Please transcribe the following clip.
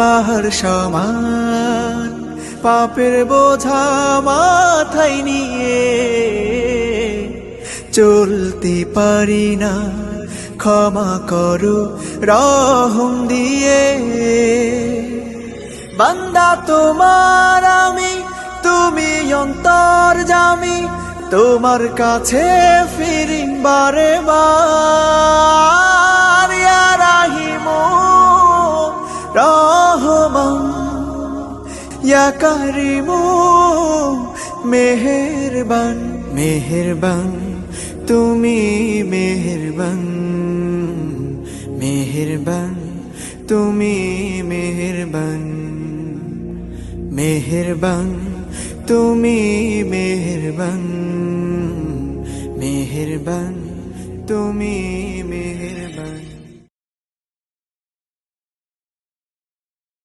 পাহাড় সমান পাপের বোঝা মাথায় নিয়ে চলতে পারি না, ক্ষমা করো রহম দিয়ে। বান্দা তোমার আমি, তুমি অন্তর্যামী, তোমার কাছে ফিরি বারে বার। ইয়া রাহিমু রহমান, ইয়া কারিমু মেহেরবান, মেহেরবান তুমি মেহেরবান, মেহেরবান তুমি মেহেরবান, মেহেরবান তুমি মেহেরবান, মেহেরবান তুমি